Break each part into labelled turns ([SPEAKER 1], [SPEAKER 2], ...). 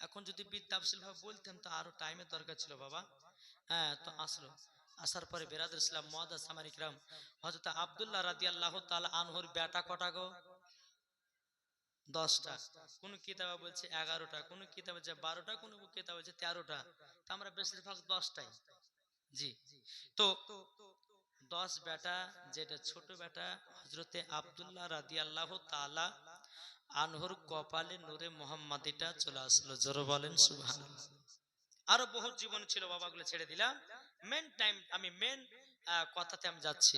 [SPEAKER 1] এখন যদি বিদ্যাফসিল ভাবে বলতাম তো আরো টাইমের দরকার ছিল বাবা। হ্যাঁ, তো আসলো। আসার পরে বেরাদুল ইসলাম মুআজ্জাজ সামানী কিরাম, হযরত আব্দুল্লাহ রাদিয়াল্লাহু তাআলা আনহুর বেটা কটা গো? 10টা। কোন কিতাবে বলছে 11টা, কোন কিতাবে বলছে 12টা, কোন কিতাবে বলছে 13টা। তো আমরা বেশিরভাগ 10টাই। জি। তো 10 বেটা, যেটা ছোট বেটা হযরতে আব্দুল্লাহ রাদিয়াল্লাহু তাআলা আনহুর কপালে নূরে মুহাম্মাদিটা চলে আসলো। জোরে বলেন সুবহানাল্লাহ। আরো বহু জীবন ছিল বাবাগুলো ছেড়ে দিলাম। মেন টাইম আমি মেন কথাতে আমি যাচ্ছি।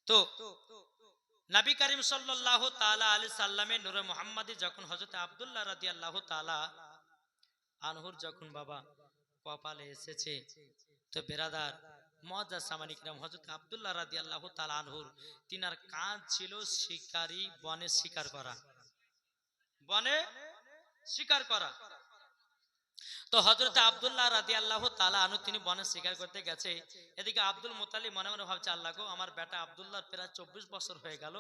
[SPEAKER 1] তো নবী করিম সাল্লাল্লাহু তাআলা আলাইহি সাল্লামের নূরে মুহাম্মাদি যখন হযরত আব্দুল্লাহ রাদিয়াল্লাহু তাআলা আনহুর যখন বাবা কপালে এসেছে, তো বেরাদার মুআজ্জাজ সামানী কিরাম, হযরত আব্দুল্লাহ রাদিয়াল্লাহু তাআলা আনহুর তিনার কাজ ছিল শিকারী, বনে শিকার করা, বনে শিকার করা। তো হযরত আব্দুল্লাহ রাদিয়াল্লাহু তাআলা আনহু তিনি বনে শিকার করতে গেছে। এদিকে আব্দুল মুত্তালিব মনে মনে ভাবছে, আল্লাহ গো, আমার বেটা আব্দুল্লাহর প্রায় 24 বছর হয়ে গেল,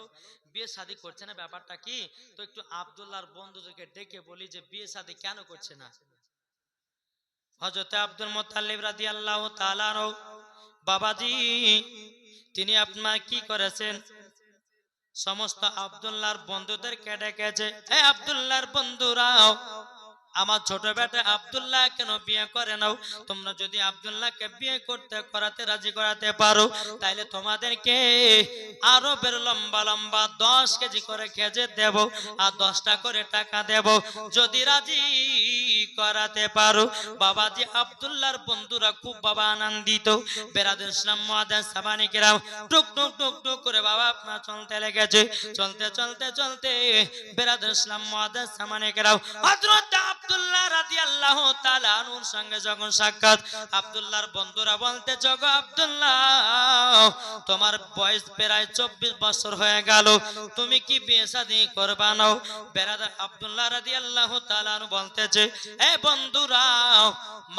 [SPEAKER 1] বিয়ে শাদী করছে না, ব্যাপারটা কি? তো একটু আব্দুল্লাহর বন্ধুদেরকে ডেকে বলি যে বিয়ে শাদী কেন করছে না। হযরত আব্দুল মুত্তালিব রাদিয়াল্লাহু তাআলা আনহু, বাবাজি তিনি আপনার কি করেছেন, সমস্ত আব্দুল্লাহর বন্ধুদেরকে ডেকেছে, এই আব্দুল্লাহর বন্ধুরাও, আমার ছোট বেটা আব্দুল্লাহ কেন বিয়ে করে নাও? তোমরা যদি আব্দুল্লাহকে বিয়ে করতে করাতে রাজি করাতে পারো, তাইলে তোমাদেরকে আরবের লম্বা লম্বা 10 কেজি করে খেজুর দেব, আর 10টা করে টাকা দেব, যদি রাজি করাতে পারো। বাবাজি আব্দুল্লাহর বন্ধুরা খুব বাবা আনন্দিত। বেরাদুল ইসলাম মুআজ্জাজ সামানী কিরাম টুক টুক টুক টুক করে বাবা আপনার চলতে লেগেছে। চলতে চলতে চলতে বেরাদুল ইসলাম মুআজ্জাজ সামানী কিরাম হযরত আব্দুল্লাহ রাদিয়াল্লাহু তাআলা আনহুর সঙ্গে যখন সাক্ষাৎ, আব্দুল্লাহর বন্ধুরা বলতে, জগো আব্দুল্লাহ, তোমার বয়স প্রায় 24 বছর হয়ে গেল, তুমি কি বিয়ে শাদী করবা নাও? বেরাদর আব্দুল্লাহ রাদিয়াল্লাহু তাআলা আনহু বলতেছে, এ বন্ধুরা,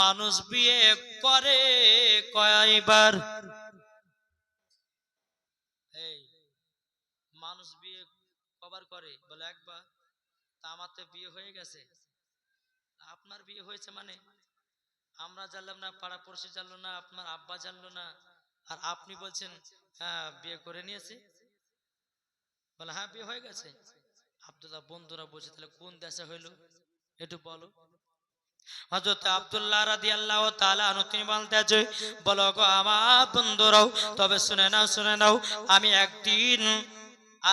[SPEAKER 1] মানুষ বিয়ে করে কয়বার? এই মানুষ বিয়ে কবার করে? বলে একবার। তা আমার তো বিয়ে হয়ে গেছে। আপনার বিয়ে হয়েছে মানে? আমরা জানলাম না, পাড়া পড়শি জানলো না, আপনার আব্বা জানলো না, আর আপনি বলছেন হ্যাঁ বিয়ে করে নিয়েছি। বলে হ্যাঁ বিয়ে হয়ে গেছে। আব্দুল্লাহ বন্ধুরা বলছে, তাহলে কোন দেশে হইলো একটু বলো। হযরত আব্দুল্লাহ রাদিয়াল্লাহু তাআলা আনহু তিনি বলতেছে, বলো গো আমার বন্ধুরাও, তবে শুনে নাও, শুনে নাও, আমি একদিন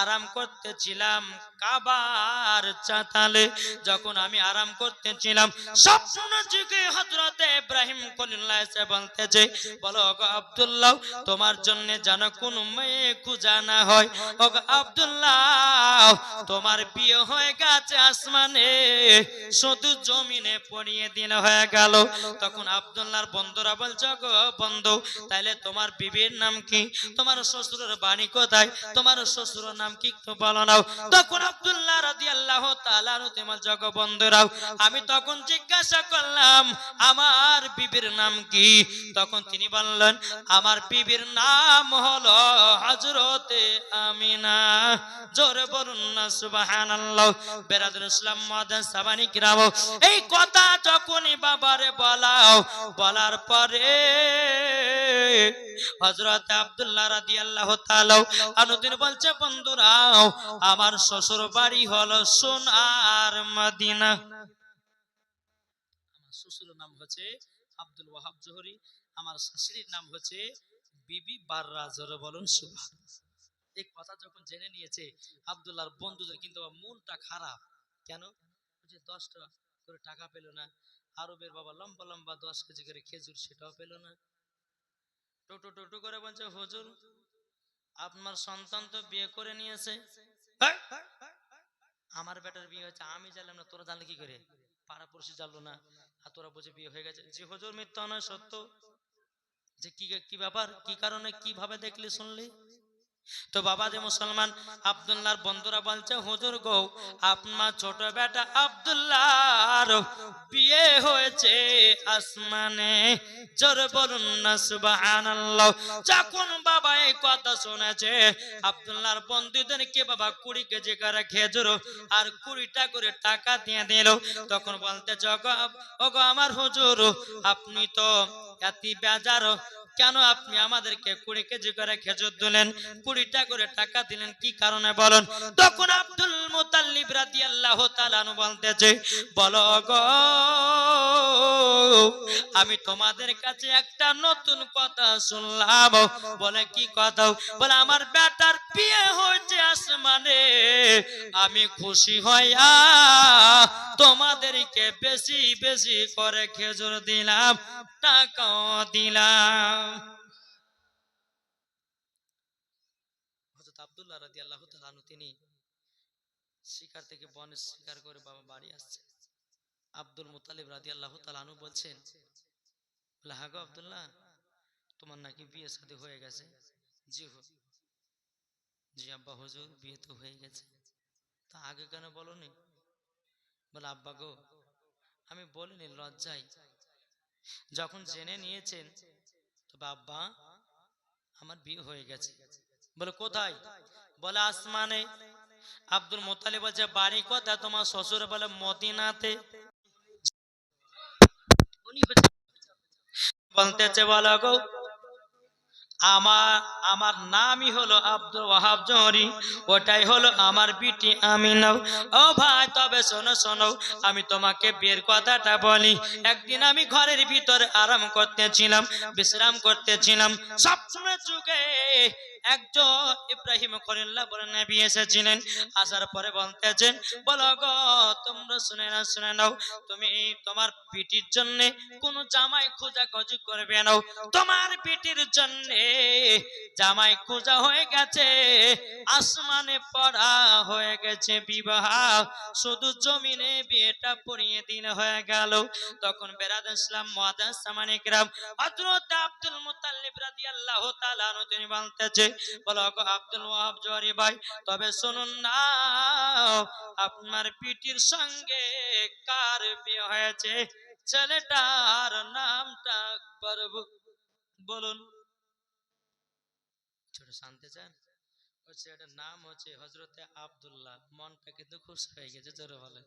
[SPEAKER 1] আরাম করতেছিলাম কাবার চাতালে। যখন আমি আরাম করতেছিলাম, স্বপ্ন যুগে হযরত ইব্রাহিম খলিলুল্লাহ এসে বলতেছে, বলো গো আব্দুল্লাহ, তোমার জন্য যেন কোন মেয়ে খুঁজা না হয়। ও গো আব্দুল্লাহ, তোমার বিয়ে হয়ে গেছে আসমানে, শুধু জমিনে পড়িয়ে দিন হয়ে গেল। তখন আব্দুল্লাহর বন্ধুরা বলছে, গো বন্ধু, তাইলে তোমার বিবির নাম কি? তোমার শ্বশুরের বাড়ি কোথায়? তোমার শ্বশুরের নাম কি একটু বলো নাও। তখন আব্দুল্লাহ রাদিয়াল্লাহু তাআলা আনহু তোমার জগবন্ধুরাও, আমি তখন জিজ্ঞাসা করলাম আমার বিবির নাম কি? তখন তিনি বললেন, আমার বিবির নাম হলো হযরতে আমিনা। জোরে বলুন না সুবহানাল্লাহ। বেরাদুল ইসলাম মুআজ্জাজ সামানী কিরাম, এই কথা যখনই বাবারে বলাও, বলার পরে হযরত আব্দুল্লাহ রাদিয়াল্লাহু তাআলা আনহু তিনি বলছে, বন্ধুরাও, আমার শ্বশুর বাড়ি হলো সোনার মদিনা। আমার শ্বশুরের নাম হচ্ছে আব্দুল ওয়াহাব জোহরি, আমার শাশুড়ির নাম হচ্ছে বিবি বাররা। জোরে বলুন সুবহানাল্লাহ। এই কথা যখন জেনে নিয়েছে, আব্দুল্লাহর বন্ধুদের কিন্তু মনটা খারাপ। কেন? যে 10টা করে টাকা পেল না, আরবের বাবা লম্বা লম্বা 10 কেজি করে খেজুর, সেটাও পেল না। টোটো টোটো করে বলছে, হুজুর আপনার সন্তান তো বিয়ে করে নিয়েছে। আমার বেটার বিয়ে হয়েছে, আমি জানলাম না, তোরা জানলে কি করে? পাড়া পড়শি জানলো না, আর তোরা বুঝে বিয়ে হয়ে গেছে। যে হুজুর মিথ্যা নয় সত্য। যে কি কি ব্যাপার, কি কারণে, কিভাবে দেখলি শুনলি? তো বাবা যে মুসলমান, আব্দুল্লাহর বন্ধুরা বলছে হুজুর গো, আপনার ছোট বেটা আব্দুল্লাহর বিয়ে হয়েছে আসমানে, জোরে বলুন না সুবহানাল্লাহ। যখন বাবা এই কথা শুনেছে, আব্দুল্লাহর বন্ধুদেরকে বাবা 20 কেজি করে খেজুর আর 20টা করে টাকা দিয়ে দিল। তখন বলতে ওগো আমার হুজুর, আপনি তো এত বেজার, কেন আপনি আমাদেরকে 20 কেজি করে খেজুর দিলেন, 20টা করে টাকা দিলেন, কি কারণে বলেন? তখন আব্দুল মুতাল্লিব রাদিয়াল্লাহু তাআলা আনহু বলতেছে, বলো গো, আমি তোমাদের কাছে একটা নতুন কথা শুনলাম। বলে কি কথা? বলে আমার বেটার বিয়ে হয়েছে আসমানে, আমি খুশি হইয়া তোমাদেরকে বেশি বেশি করে খেজুর দিলাম, টাকাও দিলাম। হযরত আব্দুল্লাহ রাদিয়াল্লাহু তাআলা আনহু তিনি শিকার থেকে বনে শিকার করে বাবা বাড়ি আসছে। আব্দুল মুতালিব রাদিয়াল্লাহু তাআলা আনহু বলছেন, বলে হ্যাঁ গো আব্দুল্লাহ, তোমার নাকি বিয়ে শাদী হয়ে গেছে? জি জি আব্বা হুজুর, বিয়ে তো হয়ে গেছে। তা আগে কেন বলনি? বলে আব্বা গো, আমি বলিনি লজ্জায়, যখন জেনে নিয়েছেন তবে আব্বা আমার বিয়ে হয়ে গেছে। বলে কোথায়? বলে আসমানে। আব্দুল মুতালিব বলছে বাড়ি কোথায় তোমার শ্বশুর? বলে মদিনাতে। উনি বলতেছে, বলো গো, আমার আমার নামই হলো আব্দুল ওয়াহাব জহরি, ওটাই হলো আমার বিটি আমিনা। ও ভাই, তবে শোনো শোনো, আমি তোমাকে বিয়ের কথাটা বলি। একদিন আমি ঘরের ভিতরে আরাম করতেছিলাম, বিশ্রাম করতেছিলাম, স্বপ্নের যুগে একজন ইব্রাহিম খলিল্লাহ বলে নবী এসেছিলেন। আসার পরে বলতেছেন, বলো গো, তোমরা শুনে নাও, তুমি তোমার বিটির জন্য কোন জামাই খোঁজাখুঁজি করবে না, তোমার বিটির জন্য জামাই খোঁজা হয়ে গেছে, আসমানে পড়া হয়ে গেছে বিবাহ, শুধু জমিনে বিয়েটা পড়িয়ে দিন হয়ে গেল। তখন বেরাদ ইসলাম মুআদ্দাস সামানিক রাম হযরত আব্দুল মুতাল্লিব রাদিয়াল্লাহু তাআলা আনহু তিনি বলতেছে, বলো গো আব্দুল ওয়াহাব জহরি ভাই, তবে শুনুন না, আপনার পিটির সঙ্গে কার বিয়ে হয়েছে, ছেলেটার নামটা বলুন। ছোট শান্তি চান? হচ্ছে এটার নাম হচ্ছে হযরতে আব্দুল্লাহ। মনটা কিন্তু খুশি হয়ে গেছে, জোরে বলে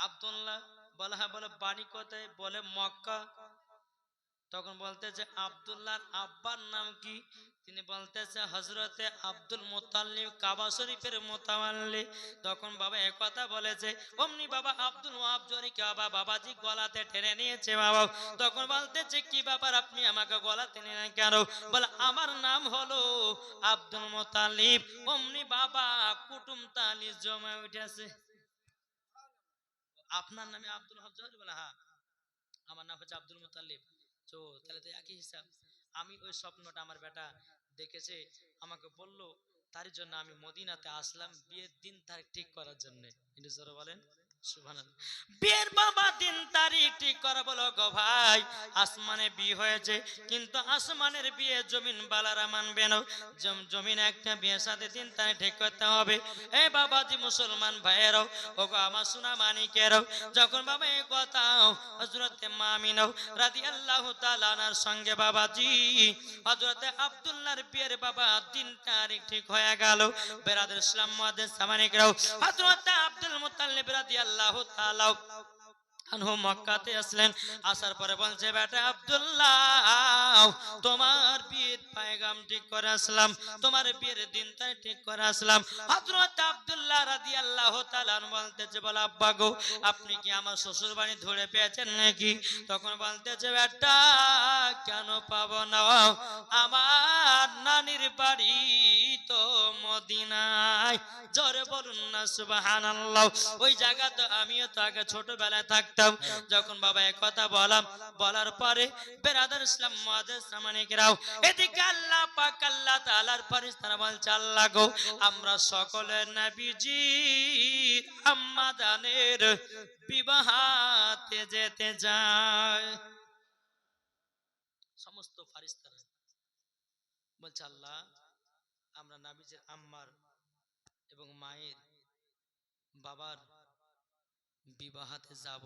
[SPEAKER 1] আব্দুল্লাহ। বলে হ্যাঁ। বলে বাড়ি কোথায়? বলে মক্কা। তখন বলতেছে আব্দুল্লাহর আব্বার নাম কি? তিনি বলতেছে হযরতে আব্দুল মুতাল্লিব, কাবা শরীফের মুতাওয়াল্লি। তখন বাবা এক কথা বলেছে, অমনি বাবা আব্দুল ওয়াহাব জহরি বাবা বাবাজি গলাতে টেনে নিয়েছে বাবা। তখন বলতেছে, কি ব্যাপার, আপনি আমাকে গলাতে নিলেন কেন? বলে আমার নাম হলো আব্দুল মুতাল্লিব। অমনি বাবা কুটুম তালি জমে উঠেছে। আপনার নামে আব্দুল ওয়াহাব জহরি? বলে হ্যাঁ, আমার নাম হচ্ছে আব্দুল মুতাল্লিব। তো তাহলে তো একই হিসাব। আমি ওই স্বপ্নটা আমার বেটা দেখেছে, আমাকে বলল, তার জন্য আমি মদিনাতে আসলাম বিয়ের দিন তারিখ ঠিক করার জন্য। কিন্তু জোরে বলেন সুবহানাল্লাহ। বিয়ের বাবা দিন তারিখ ঠিক করা। বলো গো ভাই, আসমানে বিয়ে হয়েছে, কিন্তু আসমানের বিয়ে জমিন বালারা মানবে না। জমিন একটা বিয়ের সাথে দিন তারিখ ঠিক করতে হবে। এই বাবাজি মুসলমান ভাইয়েরাও, ওগো আমার সোনা মানিকেরাও, যখন বাবা এই কথা হযরতে মা আমিনা রাদিয়াল্লাহু তাআলা আনহার সঙ্গে বাবাজি হযরতে আব্দুল্লাহর বিয়ের বাবা দিন তারিখ ঠিক হয়ে গেল। বেরাদর ইসলাম মুআদ্দাস সামানিকরাও, হযরতে আব্দুল মুতাল্লিব রাদিয়াল্লাহু তাআলা আনহু মক্কাতে আসলেন। আসার পরে বলছে, বেটা আব্দুল্লাহ, তোমার বিয়ের পায়গাম ঠিক করে আসলাম, তোমার বিয়ের দিন তারিখ ঠিক করে আসলাম। হযরত আব্দুল্লাহ রাদিয়াল্লাহু তাআলা বলতেছে, বল আব্বা গো, আপনি কি আমার শ্বশুর বাড়ি ধরে পেয়েছেন নাকি? তখন বলতেছে, বেটা কেন পাবো না, আমার নানির বাড়ি তো মদিনায়। জোরে বলুন না সুবহানাল্লাহ। ওই জায়গা তো আমিও তো আগে ছোটবেলায় থাকতাম। যখন বাবা এক কথা বলার পরে বেরাদার ইসলাম মুআদ্দাস সামানিকরাও, এদিকে আল্লাহ পাক আল্লাহ তাআলার ফেরেশতারা বলছে, আল্লাহ গো, আমরা সকলে নবীজি আম্মা জানের বিবাহতে যেতে যাই। সমস্ত ফেরেশতারা বলছে, আল্লাহ আমরা নাবিজের আম্মার এবং মায়ের বাবার বিবাহাতে যাব,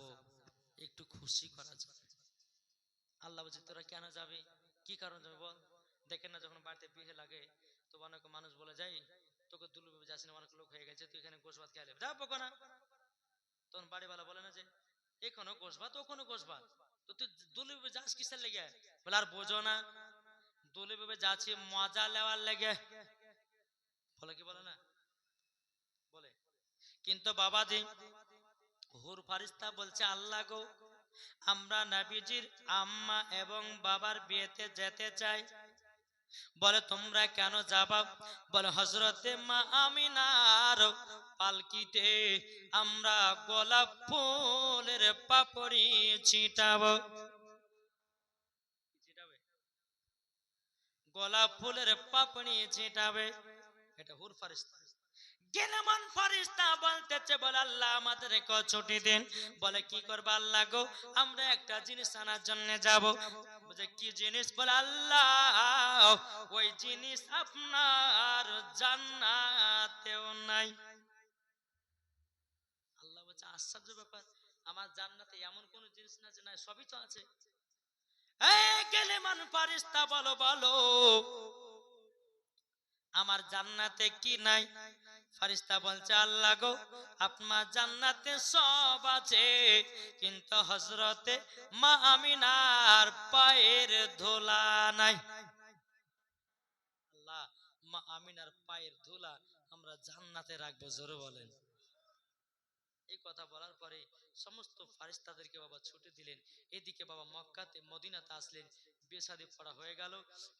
[SPEAKER 1] একটু খুশি করা যায়। আল্লাহ বলছে তোরা কেন যাবে, কি কারণ যাবে বল। দেখেন না যখন বাড়িতে বিয়ে লাগে তো অনেক মানুষ বলে যাই তোকে দুলুভাবে যাস না, অনেক লোক হয়ে গেছে, তুই এখানে গোশ ভাত খেয়ে যাবো না। তখন বাড়িওয়ালা বলে না যে এখনো গোশ ভাত ওখানে গোশ ভাত, তো তুই দুলুভাবে যাস কিসের লেগে। বলে আর বোঝো না, দুলুভাবে যাচ্ছি মজা নেওয়ার লেগে। বলে কি বলে না, বলে। কিন্তু বাবাজি হুর ফারিস্তা বলছে আল্লাহ গো, আমরা নবীজির আম্মা এবং বাবার বিয়েতে যেতে চাই। বলে তোমরা কেন যাবা। বলে হযরতে মা আমিনার পালকিতে আমরা গোলাপ ফুলের পাপড়ি ছিটাবো। গোলাপ ফুলের পাপড়ি ছিটাবে। এটা হুর ফারিস্তা। গেলেমান ফারিস্তা বলতেছে বলে আল্লাহ আমাদের ছুটি দিন। বলে কি করবা আল্লাহ গো, আমরা একটা জিনিস আনার জন্য যাব। বলে কি জিনিস। বলে আল্লাহ ওই জিনিস আপনার জান্নাতেও নাই। আল্লাহ বলছে আশ্চর্য ব্যাপার, আমার জান্নাতে এমন কোন জিনিস না যে নাই, সবই তো আছে। এই গেলেমান ফারিস্তা বলো বলো আমার জান্নাতে কি নাই। ফারিস্তা বলছে আল্লাহ গো, আপনার জান্নাতে সব আছে, কিন্তু হযরতে মা আমিনার পায়ের ধুলা নাই। আল্লাহ মা আমিনার পায়ের ধুলা আমরা জান্নাতে রাখবো, জোরে বলেন। এই কথা বলার পরে সমস্ত ফারিস্তাদেরকে বাবা ছুটি দিলেন। এদিকে বাবা মক্কাতে মদিনাতে আসলেন, বিয়ে শাদী পড়া হয়ে গেল।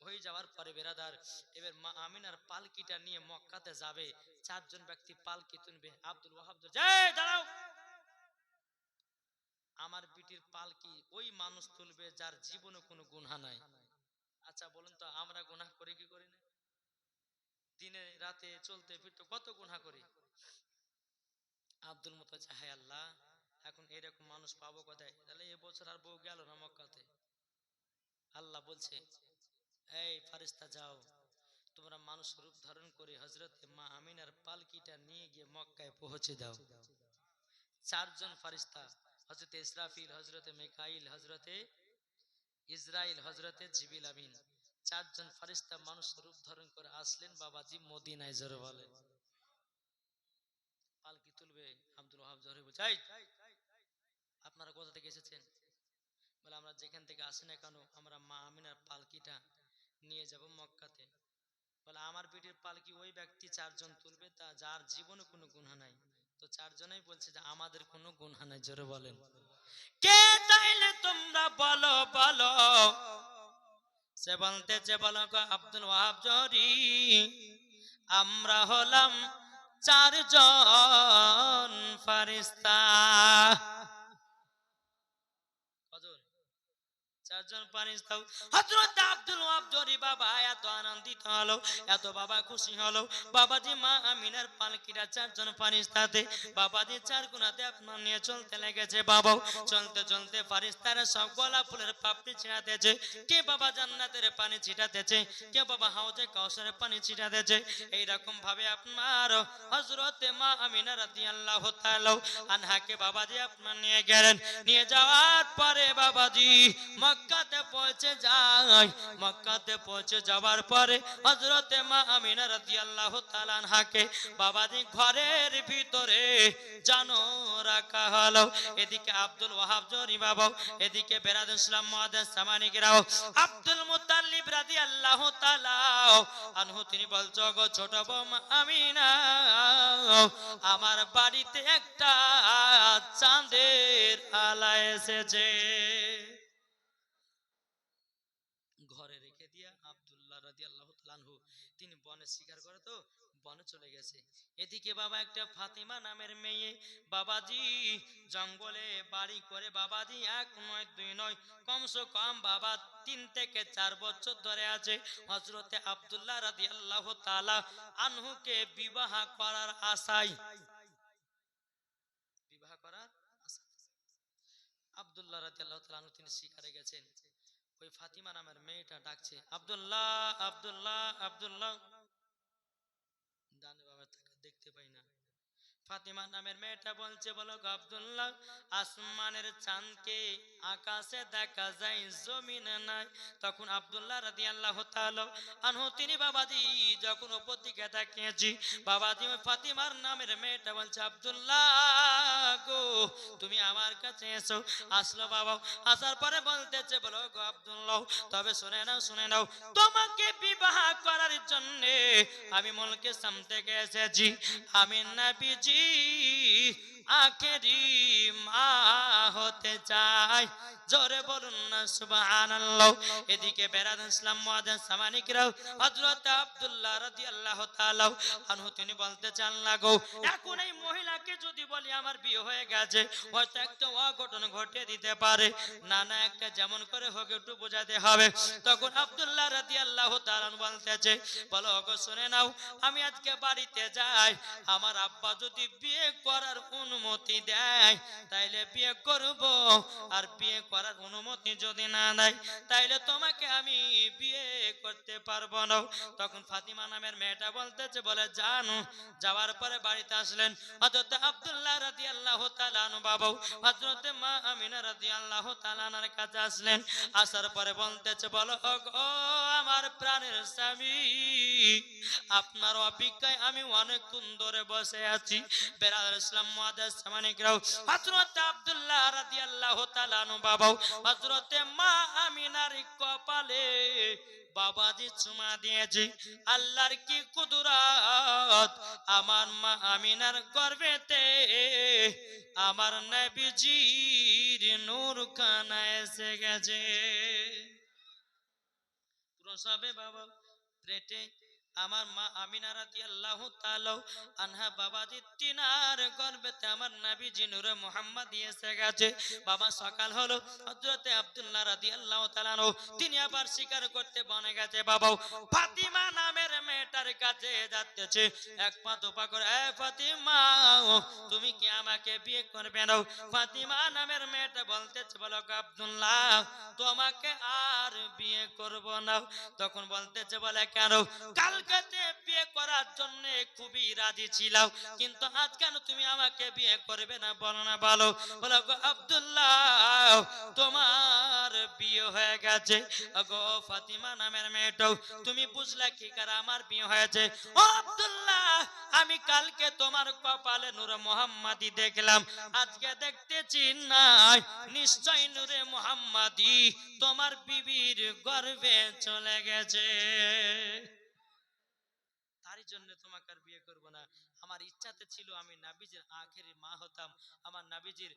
[SPEAKER 1] হয়ে যাওয়ার পরে বেরাদার এবার মা আমিনার পালকিটা নিয়ে মক্কাতে যাবে। চারজন ব্যক্তি পালকি তুলবে। আব্দুল ওয়াহাব দাঁড়াও, আমার বিটির পালকি ওই মানুষ তুলবে যার জীবনে কোনো গুনাহ নাই। আচ্ছা বলুন তো আমরা গুনাহ করি কি করি না? দিনে রাতে চলতে ফিরতে কত গুনাহ করি। আব্দুল মুতালিব হায় আল্লাহ, এখন এরকম মানুষ পাবো কোথায়, তাহলে এবছর আর বউ গেল না মক্কাতে। আল্লাহ বলছে এই ফারিস্তা যাও, তোমরা মানুষ রূপ ধারণ করে হযরতে মা আমিনার পালকিটা নিয়ে গিয়ে মক্কায় পৌঁছে দাও। চারজন ফারিস্তা, হযরতে ইসরাফিল, হযরতে মিকাইল, হযরতে ইসরাইল, হযরতে জিবরিল আমিন, চারজন ফারিস্তা মানুষ রূপ ধারণ করে আসলেন বাবাজি মদিনায়। জোরে বলে পালকি তুলবে। আব্দুল ওয়াহাব জোরে বলছে এই আপনারা কোথা থেকে এসেছেন। বলে আমরা যেখান থেকে আসি না কেন আমরা মা আমিনার পালকিটা নিয়ে যাব মক্কাতে। বলে আমার পিঠের পালকি ওই ব্যক্তি চারজন তুলবে তা যার জীবনে কোনো গুনাহ নাই। তো চারজনেই বলছে যে আমাদের কোনো গুনাহ নাই। জোরে বলেন কে, তাইলে তোমরা বলো বলো। সে বলতেছে বলো গো আব্দুল ওয়াহাব জরি, আমরা হলাম চারজন ফারিস্তা। কজন? চারজন ফারিস্তা। হযরত আব্দুল ওয়াহাব জরি বাবা এত আনন্দিত হলো, এত বাবা খুশি হলো। বাবাজি মা আমিনার পালকিটা চারজন ফারিস্তাতে বাবাজি চার গুণাতে আপনার নিয়ে চলতে লেগেছে। বাবা চলতে চলতে ফারিস্তারা সব গোলাপ ফুলের পাপড়ি ছিটাতেছে। কে বাবা জান্নাতের পানি ছিটাতেছে, কে বাবা হাউজে কাউসারের পানি ছিটাতেছে। এইরকম ভাবে আপনার হযরতে মা আমিনা রাদিয়াল্লাহু তাআলা আনহাকে বাবাজি আপনার নিয়ে গেলেন। নিয়ে যাওয়ার পরে বাবাজি মক্কাতে পৌঁছে যায়। মক্কাতে পৌঁছে যাওয়ার পরে হযরতে মা আমিনা রাদিয়াল্লাহু তাআলা আনহাকে বাবাজি ঘরের ভিতরে জানো রাখা হলো। এদিকে আব্দুল ওয়াহাব জরি বাবা, এদিকে বেরাদ ইসলাম মুআদ্দাস সামানিকরাও আব্দুল মুত্তালিব রাদিয়াল্লাহু তাআলা আনহু তিনি বলছো গো ছোট বৌমা আমিনা, আমার বাড়িতে একটা চাঁদের আলা এসেছে। ঘরে রেখে দিয়া আব্দুল্লাহ রাদিয়াল্লাহু তাআলা আনহু তিনি বনে শিকার করে তো বনে চলে গেছে। এদিকে বাবা একটা ফাতিমা নামের মেয়ে বাবাজি জঙ্গলে বাড়ি করে বাবাজি এক নয় দুই নয় কমসে কম বাবা 3 থেকে 4 বছর ধরে আছে হযরতে আব্দুল্লাহ রাদিয়াল্লাহু তাআলা আনহুকে বিবাহ করার আশায়, বিবাহ করার আশায় আব্দুল্লাহ রাদিয়াল্লাহু তাআলা আনহু তিনি শিকারে গেছেন। ওই ফাতিমা নামের মেয়েটা ডাকছে আব্দুল্লাহ আব্দুল্লাহ আব্দুল্লাহ। দেখতে পাই না। ফাতিমা নামের মেয়েটা বলছে, বলো গো আব্দুল্লাহ, আসমানের চাঁদকে আকাশে দেখা যায়, জমিনে নাই। তখন আব্দুল্লাহ রাদিয়াল্লাহু তাআলা আনহু তিনি বাবাজি যখন উপর দিকে তাকিয়েছি, বাবাজি ওই ফাতিমার নামের মেয়েটা বলছে, আব্দুল্লাহ গো তুমি আমার কাছে এসো। আসলো বাবা, আসার পরে বলতেছে, বলো গো আব্দুল্লাহ, তবে শুনে নাও শুনে নাও, তোমাকে বিবাহ করার জন্য আমি মুলকে সাম থেকে এসেছি। আমি নবীজি আখেরি মা হতে চাই। জোরে বলুন না সুবহানাল্লাহ। এদিকে বেরাদ ইসলাম মুআজ্জাজ সামানিকরাও হযরত আব্দুল্লাহ রাদিয়াল্লাহু তাআলা আনহু তিনি বলতে চান, লাগো এখন এই মহিলাকে যদি বলি আমার বিয়ে হয়ে গেছে, হয়তো একটা অঘটন ঘটে দিতে পারে, না না একটা যেমন করে হোক একটু বোঝাতে হবে। তখন আব্দুল্লাহ রাদিয়াল্লাহু তাআলা বলতেছে, বলো গো শুনে নাও, আমি আজকে বাড়িতে যাই, আমার আব্বা যদি বিয়ে করার অনুমতি দেয় তাইলে বিয়ে করব, আর বিয়ে করার অনুমতি যদি না দেয় তাইলে তোমাকে আমি বিয়ে করতে পারবো না। তখন ফাতিমা নামের মেয়েটা বলতেছে, বলে জানো। যাওয়ার পরে বাড়িতে আসলেন হযরত আব্দুল্লাহ রাদিয়াল্লাহু তাআলা আনহু বাবা হযরত মা আমিনা রাদিয়াল্লাহু তাআলা আনহার কাছে আসলেন। আসার পরে বলতেছে, বলো ও আমার প্রাণের স্বামী, আপনার অপেক্ষায় আমি অনেকক্ষণ ধরে বসে আছি। বেরাদার ইসলাম মুআজ্জাজ সামানিকরাও হযরত আব্দুল্লাহ রাদিয়াল্লাহু তাআলা আনহু বাবা হযরত মা আমিনার কপালে বাবাজি চুমা দিয়েছে। আল্লাহর কি কুদরত, আমার মা আমিনার গর্ভেতে আমার নবীজির নূর খানা এসে গেছে। প্রসবে বাবা পেটে আমার মা আমিনা রাদিয়াল্লাহু তাআলা আনহা বাবাজি তিনার গর্ভেতে আমার নবীজি নূরে মুহাম্মদ এসে গেছে। বাবা সকাল হলো, হযরত আব্দুল্লাহ রাদিয়াল্লাহু তাআলা তিনি আবার স্বীকার করতে বনে গেছে। বাবা ফাতিমা নামের মেয়েটার কাছে যাচ্ছে, এক পা দুপা করে, এ ফাতিমা তুমি কি আমাকে বিয়ে করবে না? ফাতিমা নামের মেয়েটা বলতেছে, বলো আব্দুল্লাহ তোমাকে আর বিয়ে করব না। তখন বলতেছে, বলে কেন? কালকে বিয়ে করার জন্য খুবই রাজি ছিলাম, কিন্তু আজ কেন তুমি আমাকে বিয়ে করবে না? বলো না, বলো। বলো গো আব্দুল্লাহ তোমার বিয়ে হয়ে গেছে। গো ফাতিমা নামের মেয়েটাও তুমি বুঝলা কি করে আমার বিয়ে হয়েছে? ও আব্দুল্লাহ আমি কালকে তোমার কপালে নূরে মুহাম্মাদি দেখলাম, আজকে দেখতেছি নাই, নিশ্চয় নূরে মুহাম্মাদি তোমার বিবির গর্ভে চলে গেছে, তারই জন্য তোমাকে আর বিয়ে করব না। আমার ইচ্ছাতে ছিল আমি নবীজির আখেরি মা হতাম, আমার নবীজির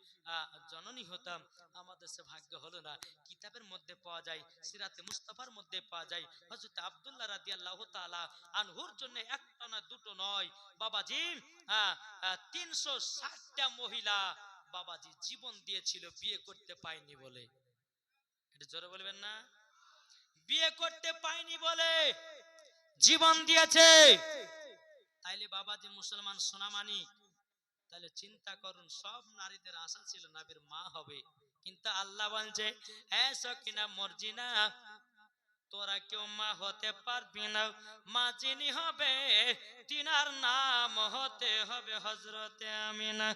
[SPEAKER 1] জননী হতাম, আমাদের সে ভাগ্য হলো না। কিতাবের মধ্যে পাওয়া যায়, সিরাতে মুস্তাফার মধ্যে পাওয়া যায়, হযরত আব্দুল্লাহ রাদিয়াল্লাহু তাআলা আনহুর জন্য একটা না দুটো নয় বাবাজি 360টা মহিলা বাবাজি জীবন দিয়েছিল বিয়ে করতে পায়নি বলে। এটা জোরে বলবেন না, বিয়ে করতে পায়নি বলে জীবন দিয়েছে। তাইলে বাবাজি মুসলমান সোনামানি, তাহলে চিন্তা করুন, সব নারীদের আশা ছিল নবীর মা হবে, কিন্তু আল্লাহ বলছে, হ্যাঁ সকিনা মর্জিনা তোরা কেউ মা হতে পারবি না, মা যিনি হবে তিনার নাম হতে হবে হযরতে আমিনা।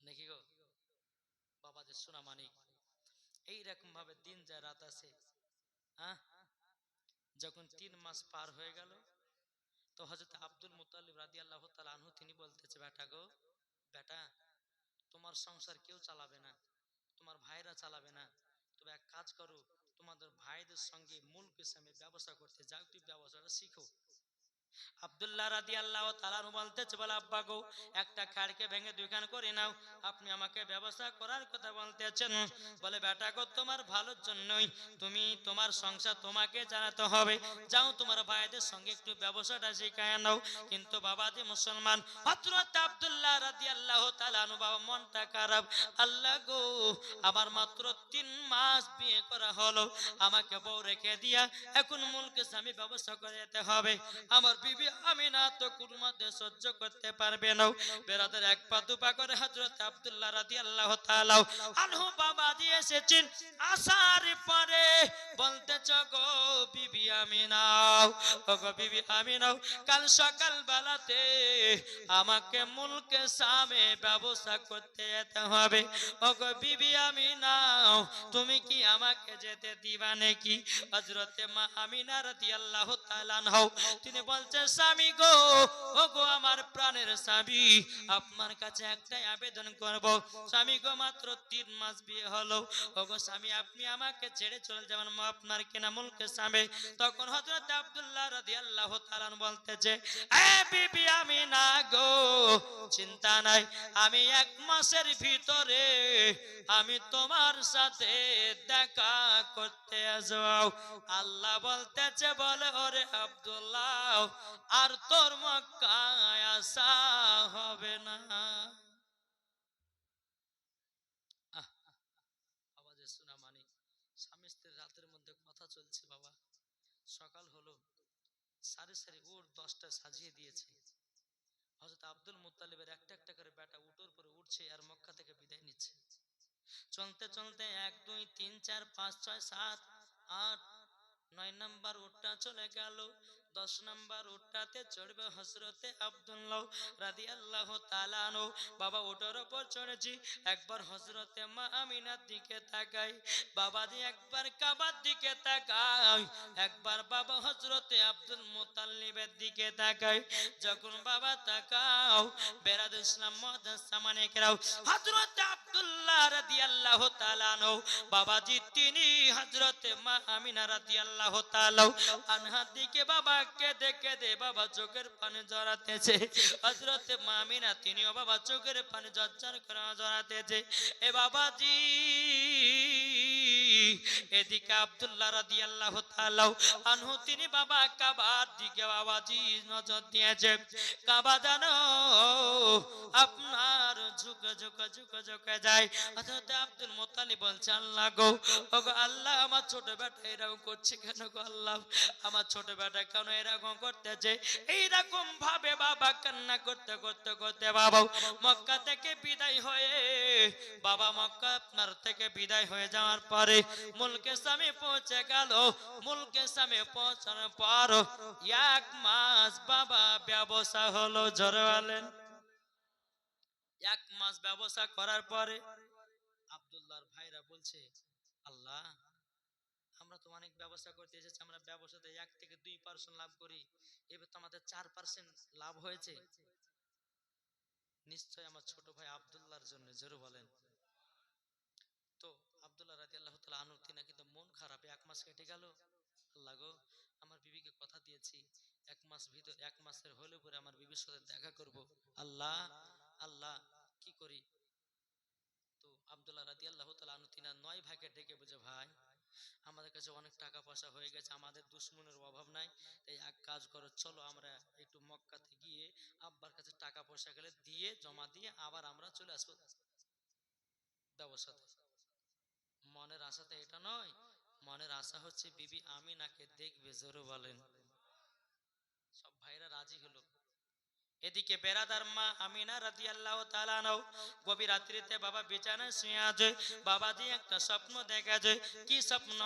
[SPEAKER 1] দেখি গো বাবাজি সোনামানি, এইরকম ভাবে দিন যায় রাত আসে। যখন 3 মাস পার হয়ে গেল, তো হযরত আব্দুল মুত্তালিব রাদিয়াল্লাহু তাআলা আনহু তিনি বলতেছে, বেটা গো বেটা, তোমার সংসার কেউ চালাবে না, তোমার ভাইরা চালাবে না, তবে এক কাজ করো, তোমাদের ভাইদের সঙ্গে মূল কিসামে ব্যবসা করতে যাও, তুই ব্যবসাটা শিখো। আব্দুল্লাহ রাদিয়াল্লাহু তাআলা বলতেছে, বলে আব্বা গো একটা খাড়কে ভেঙে দুইখান করে নাও, আপনি আমাকে ব্যবসা করার কথা বলতেছেন। বলে বেটা গো তোমার ভালোর জন্যই, তুমি তোমার সংসার তোমাকে চালাতে হবে, যাও তোমার ভাইদের সঙ্গে একটু ব্যবসাটা শিখায় নাও। কিন্তু বাবাজি মুসলমান হযরত আব্দুল্লাহ রাদিয়াল্লাহু তাআলা বাবা মনটা খারাপ, আল্লাহ গো আমার মাত্র 3 মাস বিয়ে করা হলো, আমাকে বউ রেখে দিয়া এখন মূল কিসামে ব্যবসা করে যেতে হবে, আমার বিবি আমিনা তো কুরমাতে সহ্য করতে পারবে না। বেরাদের এক পা দুপা করে হযরত আব্দুল্লাহ রাদিয়াল্লাহু তাআলা আনহু বাবাজি এসেছেন। আসার পরে বলতেছ গো বিবি আমিনা, ও গো বিবি আমিনা, কাল সকাল বেলাতে আমাকে মুলকে সামে ব্যবসা করতে যেতে হবে। ও গো বিবি আমিনা, তুমি কি আমাকে যেতে দিবা নাকি? হযরতে মা আমিনা রাদিয়াল্লাহু তাআলা আনহা তিনি বলছেন, স্বামী গো, ও গো আমার প্রাণের স্বামী, আপনার কাছে একটাই আবেদন করব। স্বামী গো, মাত্র 3 মাস বিয়ে হলো। ও গো স্বামী, আপনি আমাকে ছেড়ে চলে যাবেন আপনার কিনা মুলকে সামে। তখন হযরত আব্দুল্লাহ রাদিয়াল্লাহু তাআলা বলতেছে, এ বিবি আমিনা গো, চিন্তা নাই, আমি 1 মাসের ভিতরে আমি তোমার সাথে দেখা করতে আসব। আল্লাহ বলতেছে, বলে ওরে আব্দুল্লাহ, আর তোর মক্কায় আসা হবে না। আওয়াজে শোনা মানে স্বামী স্ত্রীর রাতের মধ্যে কথা চলছে বাবা। সকাল হলো, সারি সারি উট 10টা সাজিয়ে দিয়েছে। হযরত আব্দুল মুত্তালিবের একটা একটা করে বেটা উটোর পরে উঠছে আর মক্কা থেকে বিদায় নিচ্ছে। চলতে চলতে 1 2 3 4 5 6 7 8 9 নাম্বার উটটা চলে গেল। 10 নাম্বার উটটাতে চড়বে হযরতে আব্দুল্লাহ রাদিয়াল্লাহু তাআলা আনহু। বাবা উটের উপর চড়েছি, একবার হযরতে মা আমিনার দিকে তাকাই, বাবাজি একবার কাবার দিকে তাকাই, একবার বাবা হযরতে আব্দুল মুত্তালিবের দিকে তাকাই। যখন বাবা তাকাও, বেরাদ ইসলাম মুআদ্দাস সামানে কেরাও, হযরতে আব্দুল্লাহ রাদিয়াল্লাহু তাআলা আনহু বাবাজি তিনি হযরতে মা আমিনা রাদিয়াল্লাহু তাআলা আনহার দিকে বাবা কেঁদে কেঁদে বাবা চোখের পানি জড়াতেছে। হযরতে মা আমিনা তিনিও বাবা চোখের পানি ঝরঝর করে জড়াতেছে। এ বাবাজি এদিকে আব্দুল্লাহ রাদিয়াল্লাহু তাআলা আনহু তিনি বাবা কাবার দিকে বাবাজি নজর দিয়েছে। কাবা জানো আপনার ঝুঁকে ঝুঁকে ঝুঁকে ঝুঁকে যায়। হযরত আব্দুল মুত্তালিব বলছে, আল্লাহ গো, ও গো আল্লাহ, আমার ছোট বেটা এরকম করছে কেন গো আল্লাহ, আমার ছোট বেটা কেন এরকম করতেছে? এইরকম ভাবে বাবা কান্না করতে করতে করতে বাবা মক্কা থেকে বিদায় হয়ে বাবা মক্কা আপনার থেকে বিদায় হয়ে যাওয়ার পরে মুলকে সামে পৌঁছে গেল। মুলকে সামে পৌঁছানোর পর 1 মাস বাবা ব্যবসা হলো। জোরে বলেন। 1 মাস ব্যবসা করার পরে আব্দুল্লাহর ভাইরা বলছে, আল্লাহ, আমরা তো অনেক ব্যবসা করতে এসেছি, আমরা ব্যবসাতে 1 থেকে 2% লাভ করি, এবার তো আমাদের 4% লাভ হয়েছে, নিশ্চয় আমার ছোট ভাই আব্দুল্লাহর জন্য। জোরে বলেন। তো আব্দুল্লাহ রাদিয়াল্লাহু তাআলা আনহু তিনি কিন্তু মন খারাপ, 1 মাস কেটে গেল। আল্লাহ গো, আমার বিবিকে কথা দিয়েছি 1 মাস ভিতর 1 মাসের হলে পরে আমার বিবির সাথে দেখা করব। আল্লাহ আল্লাহ কি করি? তো আব্দুল্লাহ রাদিয়াল্লাহু তাআলা আনহু তিনি 9 ভাইকে ডেকে বুঝে, ভাই আমাদের কাছে অনেক টাকা পয়সা হয়ে গেছে, আমাদের দুশ্মনের অভাব নাই, তাই এক কাজ করো, চলো আমরা একটু মক্কাতে গিয়ে আব্বার কাছে টাকা পয়সা গেলে দিয়ে জমা দিয়ে আবার আমরা চলে আসবো ব্যবসাতে। মনের আশাতে এটা নয়, মনের আশা হচ্ছে বিবি আমিনাকে দেখবে। জোরে বলেন। সব ভাইরা রাজি হলো। এদিকে বেরাদার মা আমিনা রাদিয়াল্লাহু তাআলা আনহা গভীর রাত্রিতে বাবা বিছানায় শুয়ে আছে। বাবাজি একটা স্বপ্ন দেখেছে। কি স্বপ্ন?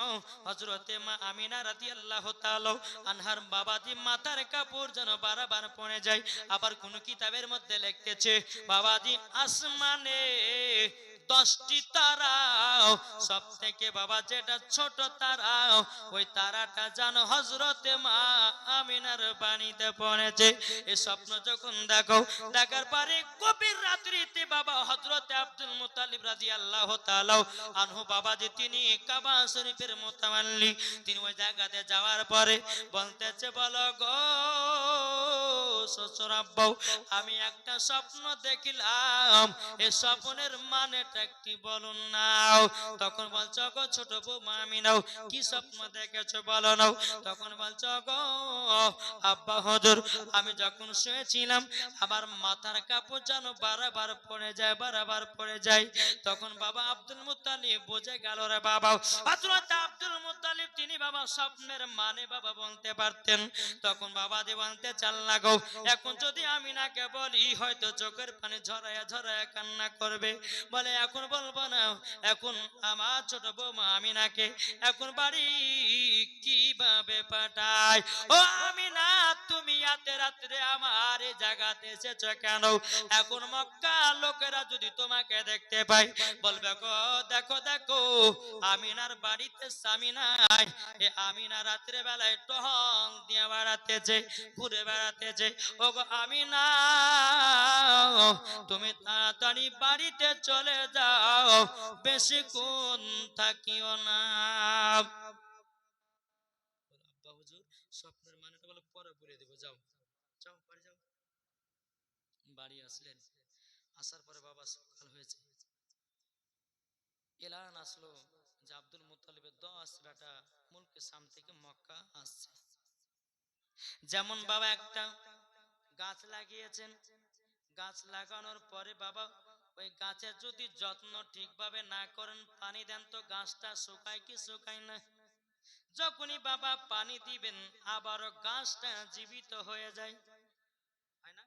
[SPEAKER 1] হযরতে মা আমিনা রাদিয়াল্লাহু তাআলা আনহার বাবাজি মাথার কাপড় যেন বারবার পড়ে যায়। আবার কোন কিতাবের মধ্যে লিখতেছে, বাবাজি আসমানে 10টি তারা, সব থেকে বাবা যেটা ছোট তারা, ওই তারাটা যেন হযরতে মা আমিনার বাণীতে পড়েছে। এই স্বপ্ন যখন দেখো, দেখার পরে গভীর রাত্রিতে বাবা হযরতে আব্দুল মুত্তালিব রাদিয়াল্লাহু তাআলা আনহু বাবাজি তিনি কাবা শরীফের মুতাওয়াল্লি, তিনি ওই জায়গাতে যাওয়ার পরে বলতেছে, বলো গো শ্বশুর আব্বাও আমি একটা স্বপ্ন দেখিলাম, এই স্বপ্নের মানেটা কি বলুন নাও। তখন বলছো গো ছোট বৌমা আমিনাও কি স্বপ্ন দেখেছো বলো নাও। তখন বলছো গো আব্বা হুজুর আমি যখন শুয়েছিলাম আমার মাথার কাপড় যেন বারবার পড়ে যায়, বারবার পড়ে যায়। তখন বাবা আব্দুল মুত্তালিব বুঝে গেল রে বাবা হযরত আব্দুল মুত্তালিব তিনি বাবা স্বপ্নের মানে বাবা বলতে পারতেন। তখন বাবা দি বলতে চাল লাগো এখন যদি আমি নাকে বলি হয়তো চোখের পানি ঝরায়া ঝরায়া কান্না করবে, বলে এখন বলবো না, এখন আমার ছোট বৌমা আমি নাকে এখন বাড়ি কিভাবে পাঠায়। ও আমি না তুমি এত রাত্রে আমার এই জায়গাতে এসেছো কেন? এখন মক্কা লোকেরা যদি তোমাকে দেখতে পায় বলবে গো দেখো দেখো আমিনার বাড়িতে স্বামী নাই, এ আমিনা রাত্রে বেলায় টহল দিয়ে বেড়াতেছে, ঘুরে বেড়াতেছে। ও গো আমিনা তুমি তাড়াতাড়ি বাড়িতে চলে যাও, বেশিক্ষণ থাকিও না। আব্বা হুজুর স্বপ্নের মানেটা বলে পরে বলে দেবো, যাও যাও বাড়ি যাও। বাড়ি আসলেন, আসার পরে বাবা সকাল হয়েছে, এলান আসলো যে আব্দুল মুত্তালিবের 10 বেটা মুলকে শাম থেকে মক্কা আসছে। যেমন বাবা একটা গাছ লাগিয়েছেন, গাছ লাগানোর পরে বাবা ওই গাছের যদি যত্ন ঠিকভাবে না করেন পানি দেন তো গাছটা শুকায় কি শুকায় না। যখনই বাবা পানি দিবেন আবারও গাছটা জীবিত হয়ে যায়, হয় না?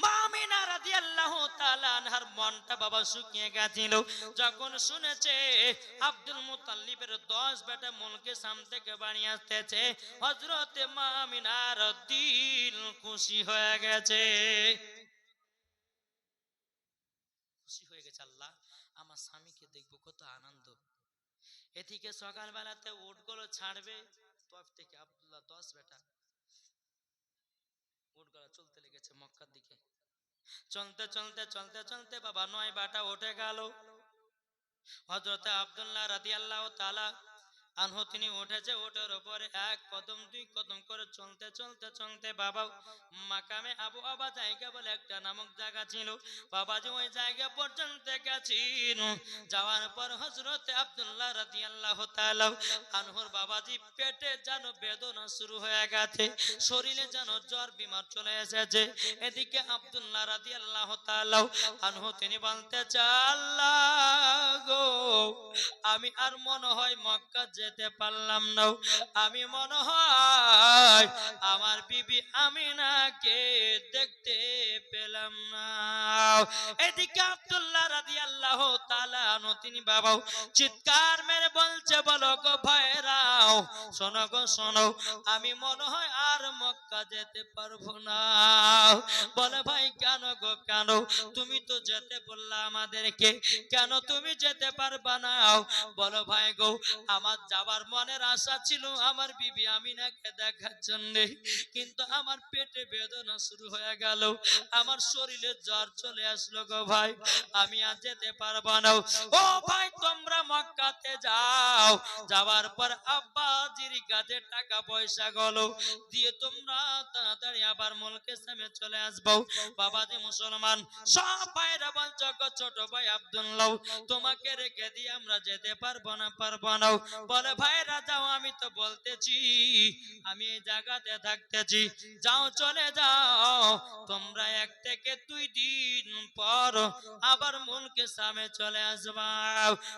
[SPEAKER 1] মা আমিনা রাদিয়াল্লাহু তাআলা আনহার মনটা বাবা শুকিয়ে গেছিল যখন শুনেছে আব্দুল মুত্তালিবের 10 বেটা মুলকে শাম থেকে বাড়ি আসতেছে। হযরত মা আমিনার দিল খুশি হয়ে গেছে, খুশি হয়ে গেছে, আল্লাহ আমার স্বামীকে দেখবো কত আনন্দ। এদিকে সকালবেলাতে উটগুলো ছাড়বে তফ থেকে আব্দুল্লাহ 10 বেটা উটগুলো চলতে লেগেছে মক্কার দিকে। চলতে চলতে চলতে চলতে বাবা 9 বেটা উঠে গেল। হযরত আব্দুল্লাহ রাদিয়াল্লাহু তাআলা আনহু তিনি উঠেছে, ওটার উপরে এক কদম দুই কদম করে চলতে চলতে চলতে বাবা মাকামে আবু আবা জায়গা বলে একটা নামক জায়গা ছিল, বাবাজি ওই জায়গা পর্যন্ত গেছেন। যাওয়ার পর হযরত আব্দুল্লাহ রাদিয়াল্লাহু তাআলা আনহুর বাবাজি পেটে যেন বেদনা শুরু হয়ে গেছে, শরীরে যেন জ্বর বিমার চলে এসেছে। এদিকে আব্দুল্লাহ রাদিয়াল্লাহু তাআলা আনহু তিনি বলতে আল্লাহ গো আমি আর মনে হয় মক্কা যেতে পারলাম না, আমি মনে হয় আমার বিবি আমিনাকে দেখতে পেলাম না। এদিকে আব্দুল্লাহ রাদিয়াল্লাহু তাআলা আনহু তিনি বাবা চিৎকার মেরে বলছে বলো গো ভাইরাও শোনো গো শোনো আমি মনে হয় আর মক্কা যেতে পারবো না। বলে ভাই কেন গো কেন? তুমি তো যেতে বললা আমাদেরকে, কেন তুমি যেতে পারবা না? বলো ভাই গো আমার যাবার মনের আশা ছিল আমার বিবি আমিনাকে দেখার জন্য, কিন্তু আমার পেটে বেদনা শুরু হয়ে গেল, আমার শরীরে জ্বর চলে আসলো গো ভাই, আমি আর যেতে পারবো না। ও ভাই তোমরা মক্কাতে যাও, যাওয়ার পর আব্বাজির কাছে টাকা পয়সা গলো দিয়ে তোমরা তাড়াতাড়ি আবার মুলকে শামে চলে আসবো। বাবাজি মুসলমান সব ভাইরা বলছো গো ছোট ভাই আব্দুল্লাহ তোমাকে রেখে দিয়ে আমরা যেতে পারবো না পারবো না। বলে ভাইরা যাও আমি তো বলতেছি আমি এই জায়গাতে থাকতেছি, যাও চলে যাও, তোমরা 1 থেকে 2 দিন পর আবার মুলকে শামে চলে আসবা।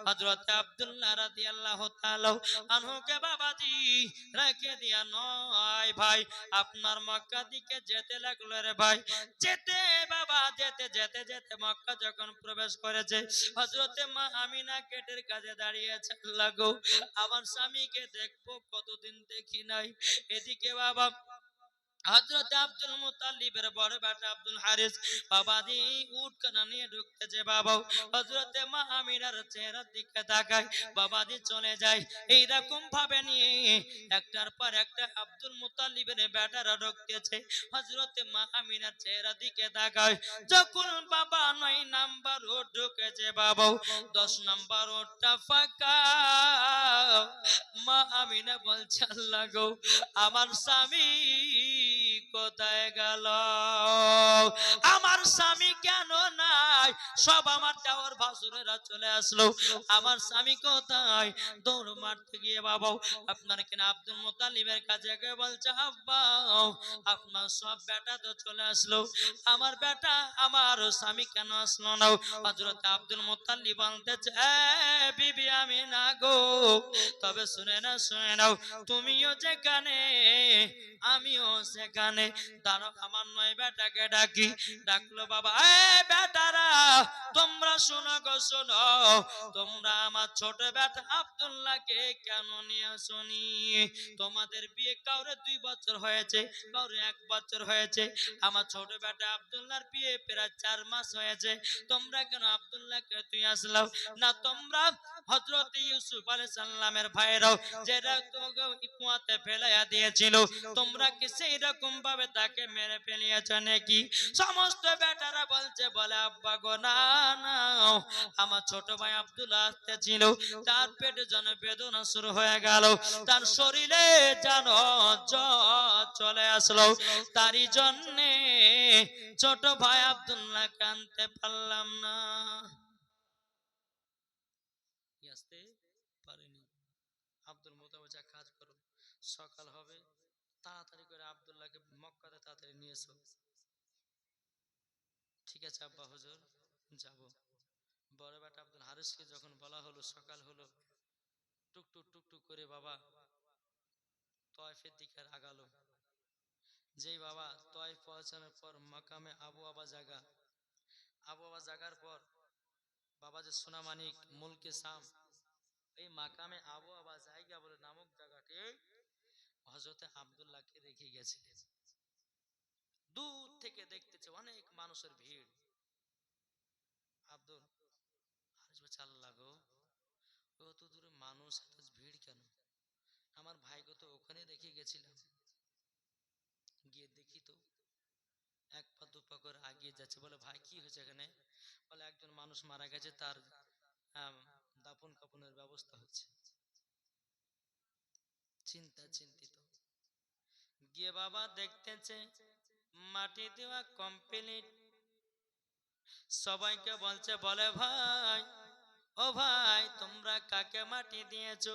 [SPEAKER 1] হযরত আব্দুল্লাহ রাদিয়াল্লাহু তাআলা আনহুকে বাবাজি রেখে দিয়া নয় ভাই আপনার মক্কা দিকে যেতে লাগলো রে ভাই। যেতে বাবা যেতে যেতে যেতে মক্কা যখন প্রবেশ করেছে হযরতে মা আমিনা গেটের কাছে দাঁড়িয়েছে, লাগো আমার স্বামীকে দেখবো কতদিন দেখি নাই। এদিকে বাবা হযরত আব্দুল মুত্তালিবের বড় বেটা আব্দুল হারিস বাবাজি উটখানা নিয়ে ঢুকতেছে, বাবা হযরতে মা আমিনার চেহারার দিকে তাকায়, বাবাজি চলে যায়। এইরকম ভাবে নিয়ে একটার পর একটা আব্দুল মুত্তালিবের বেটারা ঢুকতেছে, হযরতে মা আমিনার চেহারার দিকে তাকায়। যখন বাবা 9 নাম্বার উট ঢুকেছে বাবা 10 নাম্বার উটটা ফাঁকা। মা আমিনা বলছে আল্লাহ গো আমার স্বামী কোথায় গেল, আমার স্বামী কেন নাই, সব আমার দেওর ভাসুরেরা চলে আসলো, আমার স্বামী কোথায়? দৌড় মারতে গিয়ে বাবা আপনার কিনা আব্দুল মুত্তালিবের কাছে গিয়ে বলছে, আব্বা আপনার সব বেটা তো চলে আসলো, আমার বেটা আমার স্বামী কেন আসলো না? হযরত আব্দুল মুত্তালিব বলতেছে, বিবি আমি না গো, তবে শুনে নাও, তুমিও যেখানে আমিও সেখানে, দাঁড়ো আমার নয় বেটাকে ডাকি। ডাকলো বাবা, বেটারা তোমরা শোনো গো শোনো, তোমরা আমার ছোট বেটা আব্দুল্লাহকে কেন নিয়ে আসনি? তোমাদের বিয়ে কাউরে 2 বছর হয়েছে, কাউরে 1 বছর হয়েছে, আমার ছোট বেটা আব্দুল্লাহর বিয়ে প্রায় 4 মাস হয়েছে, তোমরা কেন আব্দুল্লাহকে তুই আসলাও না? তোমরা হযরত ইউসুফ আলাইহিস সালামের ভাইরাও যেটা তোকে কুয়াতে ফেলাইয়া দিয়েছিল, তোমরা কি সেই রকম ভাবে তাকে মেরে ফেলিয়েছ নাকি? সমস্ত বেটারা বলছে, বলে আব্বা গো না না, আমার ছোট ভাই আব্দুল্লাহ আসতে ছিল, তার পেটে যেন বেদনা শুরু হয়ে গেল, তার শরীরে যেন জ্বর চলে আসলো, তারই জন্যে ছোট ভাই আব্দুল্লাহ কানতে পারলাম না, আসতে পারিনি। আব্দুল মুত্তালিব যা কাজ করো, সকাল হবে তাড়াতাড়ি করে আব্দুল্লাহকে মক্কাতে তাড়াতাড়ি নিয়ে এসো। ঠিক আছে আব্বা হুজুর, যাব। বড় বেটা আব্দুল হারিসকে যখন বলা হলো, সকাল হলো, টুকটুক টুকটুক করে বাবা তয়েফের দিকে আগালো। যেই বাবা তয়েফ পৌঁছানোর পর মাকামে আবু আবা জাগার পর বাবা যে সোনামানিক মুলকে শাম, এই মাকামে আবু আবা জায়গা বলে নামক জায়গাটি হযরতে আব্দুল্লাহকে রেখে গেছে। দূর থেকে দেখতেছে অনেক মানুষের ভিড়। আব্দুল হারিস বলছে, আল্লাহ গো, অত দূরে মানুষ, এত ভিড় কেন? আমার ভাইকে তো ওখানে রেখে গেছিলাম, গিয়ে দেখি তো 1 পা 2 পা করে আগিয়ে যাচ্ছে। বলে ভাই কি হয়েছে এখানে? বলে একজন মানুষ মারা গেছে, তার দাফন কাফনের ব্যবস্থা হচ্ছে। চিন্তিত গিয়ে বাবা দেখতেছে মাটি দেওয়া কমপ্লিট। সবাইকে বলছে, বলে ভাই ও ভাই তোমরা কাকে মাটি দিয়েছো?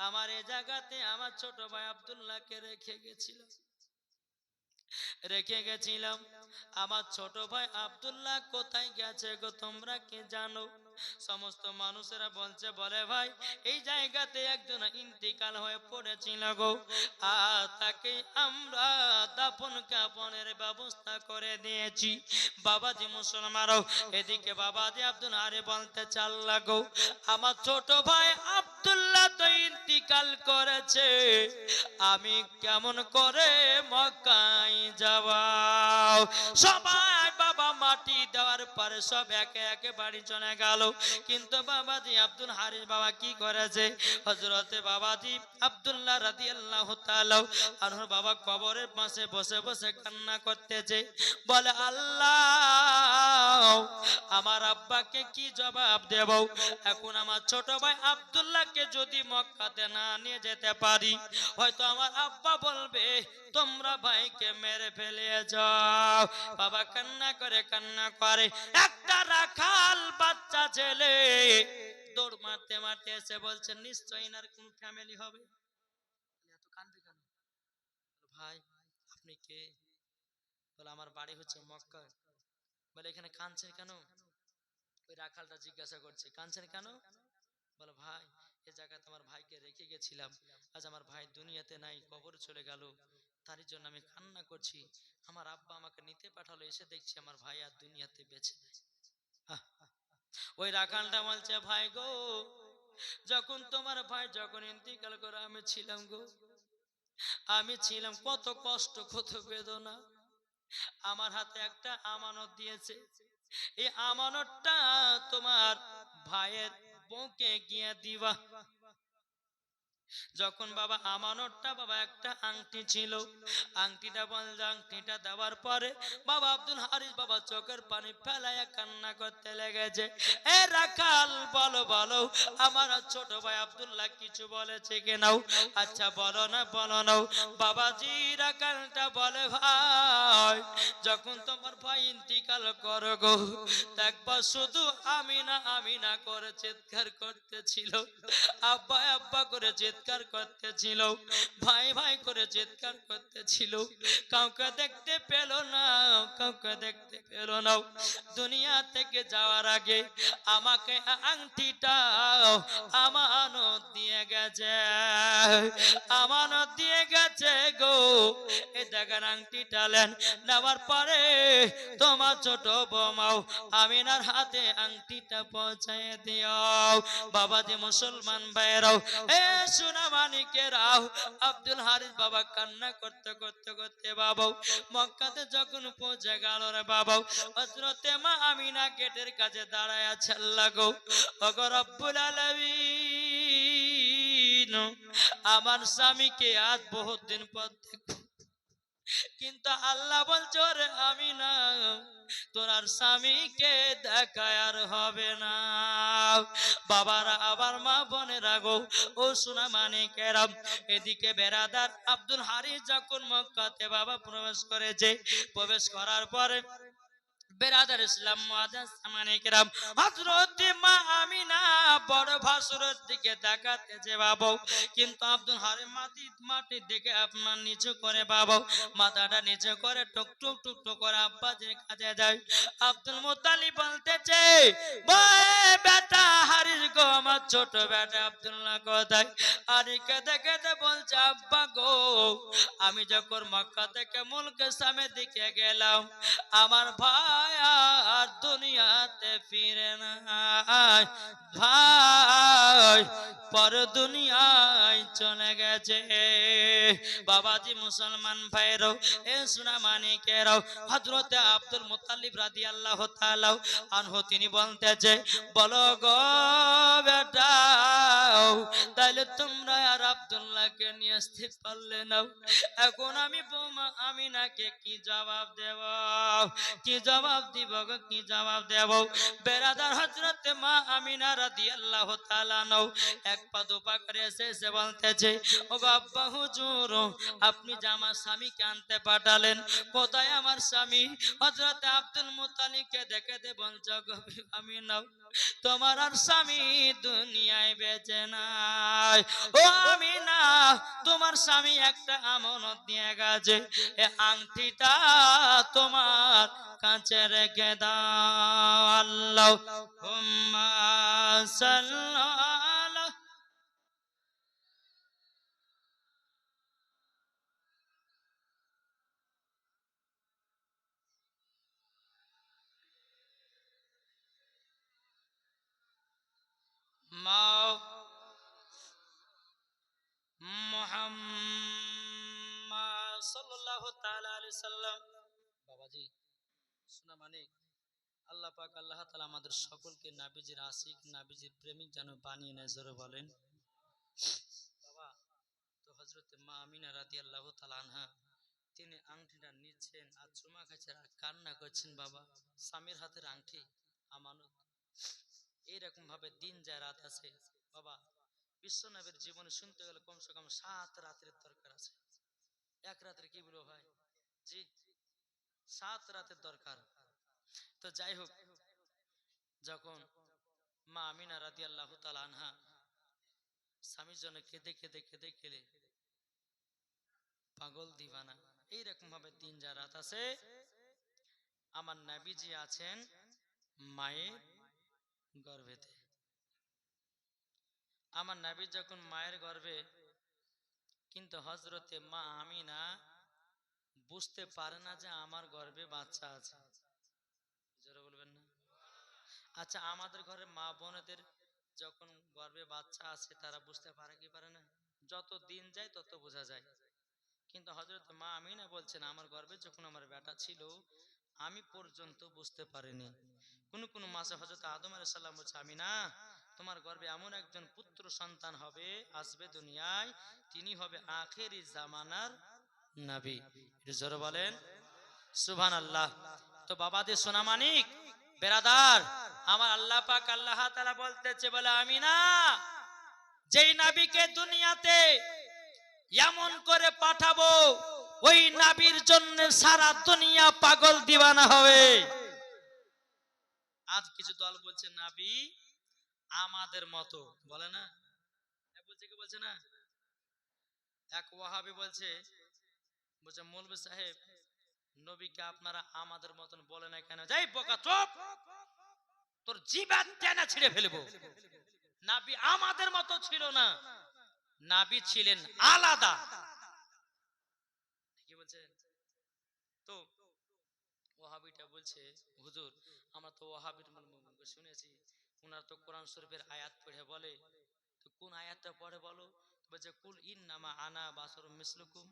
[SPEAKER 1] আমার এই জায়গাতে আমার ছোট ভাই আব্দুল্লাহকে রেখে গেছিলাম। আমার ছোট ভাই আব্দুল্লাহ কোথায় গেছে গো, তোমরা কি জানো? সমস্ত মানুষেরা বলছে, বলে ভাই এই জায়গাতে একজন ইন্তিকাল হয়ে পড়েছিল গো, আর তাকে আমরা দাফন কাফনের ব্যবস্থা করে দিয়েছি। বাবাজি মুসলমানও এদিকে বাবাজি আব্দুল হারি বলতে চাল লাগো, আমার ছোট ভাই আব্দুল্লাহ তো ইন্তিকাল করেছে, আমি কেমন করে মক্কায় যাওয়া? সবাই বাবা মাটি দেওয়ার পরে সব একে একে বাড়ি চলে গেল। কিন্তু বাবাজি আব্দুল হারিস বাবা কি করেছে? হযরতে বাবাজি আব্দুল্লাহ রাদিয়াল্লাহু তাআলা আনহু বাবা কবরের পাশে বসে বসে কান্না করতেছে, বলে আল্লাহ আমার আব্বাকে কি জবাব দেব? এখন আমার ছোট ভাই আব্দুল্লাহকে যদি মক্কাতে না নিয়ে যেতে পারি, হয়তো আমার আব্বা বলবে তোমরা ভাইকে মেরে ফেলে যাও। বাবা কান্না করে একটা রাখাল বাচ্চা ছেলে দৌড় মারতে মারতে এসে বলছে, নিশ্চয়ই এনার কোন ফ্যামিলি হবে। এত কাঁদবে কেন? ভাই আপনি কে? বলে আমার বাড়ি হচ্ছে মক্কা। বলে এখানে কাঁদছেন কেন? ওই রাখালটা জিজ্ঞাসা করছে, কাঁদছেন কেন? বলে ভাই এই জায়গাতে আমার ভাইকে রেখে গেছিলাম, আজ আমার ভাই দুনিয়াতে নাই, কবরে চলে গেল, তারই জন্য আমি কান্না করছি। আমার আব্বা আমাকে নিতে পাঠালো, এসে দেখছি আমার ভাই আর দুনিয়াতে বেঁচে নেই। ওই রাখালটা বলছে, ভাই গো যখন তোমার ভাই যখন ইন্তিকাল করে আমি ছিলাম কত কষ্ট কত বেদনা। আমার হাতে একটা আমানত দিয়েছে, এই আমানতটা তোমার ভাইয়ের বউকে গিয়ে দিবা। যখন বাবা আমানতটা বাবা একটা আংটি ছিল, আংটিটা বলল, আংটিটা দেওয়ার পরে বাবা আব্দুল হারিস বাবা চোখের পানি ফেলাইয়া কান্না করতে লেগেছে। এ রাখাল বলো বলো, আমার ছোট ভাই আব্দুল্লাহ কিছু বলেছে কেনাও? আচ্ছা বলো না বলো না। বাবাজি রাখালটা বলে, ভাই যখন তোমার ভাই ইন্তিকাল করো গো, একবার শুধু আমিনা আমিনা করে চিৎকার করতেছিল, আব্বা আব্বা করে চিৎকার করতেছিল, ভাই ভাই করে চিৎকার করতেছিল। কাউকে দেখতে পেল না, কাউকে দেখতে পেল না। দুনিয়া থেকে যাওয়ার আগে আমাকে আংটিটা আমানত দিয়ে গেছে, আমানত দিয়ে গেছে গো। এই দেখেন আংটিটা নেন, নেওয়ার পরে তোমার ছোট বৌমাও আমিনার হাতে আংটিটা পৌঁছায় দিও। বাবাজি মুসলমান ভাইরাও, এ সোনা মানিকেরাও, আব্দুল হারিস বাবা কান্না করতে করতে করতে বাবা মক্কাতে যখন পৌঁছে গেল রে বাবা, হযরতে মা আমিনা গেটের কাছে দাঁড়ায় আছে। আল্লাহ গো, ওগো রব্বুল আলামিন, আমার স্বামীকে আজ বহুত দিন পর দেখব, কিন্তু আল্লাহ বলছো রে আমিনা, তোর আর স্বামীকে দেখা আর হবে না। বাবারা আবার মা বোনেরা গো, ও সোনা মানিকেরা, এদিকে বেরাদার আব্দুল হারিস যখন মক্কাতে বাবা প্রবেশ করেছে, প্রবেশ করার পরে বেরাদার ইসলাম মুআজ্জাজ মানিকেরাম, হযরত মা আমিনা বড় ভাসুরের দিকে তাকাতেছে বাবা, কিন্তু আব্দুল হারিস মাটির দিকে আপনার নিচু করে বাবা মাথাটা নিচু করে টুক টুক টুক টুক করে আব্বাজির কাছে যায়। আব্দুল মুত্তালিব বলতেছে, বয় বেটা হারিস গো, আমার ছোট বেটা আব্দুল্লাহ কোথায়? আরে কেঁদে কেঁদে বলছে, আব্বা গো, আমি যখন মক্কা থেকে মুলকে সামের দিকে গেলাম, আমার ভাই আর দুনিয়াতে ফিরে না, ভাই পর দুনিয়ায় চলে গেছে। বাবাজি মুসলমান ভাইরাও, এ সোনা মানিকেরাও, হযরতে আব্দুল মুত্তালিব রাদিয়াল্লাহু তাআলা আনহু তিনি বলতেছে, বলো গো বেটা, তাইলে তোমরা আর আব্দুল্লাহকে নিয়ে আসতে পারলে না, এখন আমি বৌমা আমিনাকে কি জবাব দেব, কি জবাব দিব গো, কি জবাব দেব? বেরাদার হযরতে মা আমিনা রাদিয়াল্লাহু তাআলা নও এক পা দুপা করে এসে বলতেছে, ও আব্বা হুজুর, আপনি যে আমার স্বামীকে আনতে পাঠালেন, কোথায় আমার স্বামী? হযরতে আব্দুল মুত্তালিবকে দেখে বলছো, গো আমিনা, তোমার আর স্বামী দুনিয়ায় বেঁচে নাই। ও আমিনা, তোমার স্বামী একটা আমানত দিয়ে গেছে, এ আংটিটা তোমার কাছে রেখে দাও। আল্লাহুম্মা সাল্লি মুহাম্মদ সাল্লাল্লাহু তাআলা আলাইহি সাল্লাম। বাবাজি শোনা মানে আল্লাহ পাক আল্লাহ তাআলা আমাদের সকলকে নবীজির আশিক নবীজির প্রেমিক যেন বানিয়ে নেয়, জোরে বলেন। বাবা তো হযরত মা আমিনা রাদিয়াল্লাহু তাআলা আনহা তিনি আংটিটা নিচ্ছেন আর চুমা খাচ্ছেন আর কান্না করছেন। বাবা স্বামীর হাতের আংটি আমানত, এইরকম ভাবে দিন যায় রাত আছে। বাবা বিশ্বনবীর জীবনে শুনতে গেলে কমসে কম 7 রাতের দরকার আছে। এক রাতের কি বলবো ভাই, জি 7 রাতের দরকার। তো যাই হোক, যখন মা আমিনা রাদিয়াল্লাহু তাআলা আনহা স্বামীর জন্য কেঁদে কেঁদে কেঁদে কেঁদে পাগল দিবানা, এইরকম ভাবে দিন যা রাত আছে। আমার নবীজি আছেন মায়ের গর্ভেতে। আমার নবী যখন মায়ের গর্ভে, কিন্তু হযরতে মা আমিনা বুঝতে পারে না যে আমার গর্ভে বাচ্চা আছে, জোরে বলবেন না। আচ্ছা আমাদের ঘরে মা বোনেদের যখন গর্ভে বাচ্চা আছে তারা বুঝতে পারে কি পারে না? যত দিন যায় তত বোঝা যায়। কিন্তু হযরত মা আমিনা বলছেন, আমার গর্ভে যখন আমার বেটা ছিল আমি পর্যন্ত বুঝতে পারিনি। কোন কোন মাসে হযরত আদম আলাইহিস সালাম বলছে, আমিনা তোমার গর্ভে এমন একজন পুত্র সন্তান হবে, আসবে দুনিয়ায়, তিনি হবে আখেরি জামানার নবী। একটু জোরে বলেন সুবহানাল্লাহ। তো বাবাদের সোনা মানিক বেরাদার আমার, আল্লাহ পাক আল্লাহ তাআলা বলতেছে, বলে আমিনা যেই নবীকে দুনিয়াতে এমন করে পাঠাবো, ওই নবীর জন্য সারা দুনিয়া পাগল দিওয়ানা হবে। আজ কিছু দল বলছে নবী আমাদের মতো, বলে না, বলছে কি বলছে না, এক ওয়াহাবি বলছে, বলছে মৌলভী সাহেব নবীকে আপনারা আমাদের মতন বলে না কেন? যাই বোকা চুপ, তোর জিহ্বা টেনে ছিঁড়ে ফেলবো। নবী আমাদের মতো ছিল না, নবী ছিলেন আলাদা। কি বলছে? তো ওয়াহাবিটা বলছে, হুজুর আমরা তো ওয়াহাবির মুখে শুনেছি, ওনার তো কোরআন শরীফের আয়াত পড়ে বলে, তো কোন আয়াতটা পড়ে বলো? বলছে কুল ইন্নামা আনা বাশারুম মিসলুকুম।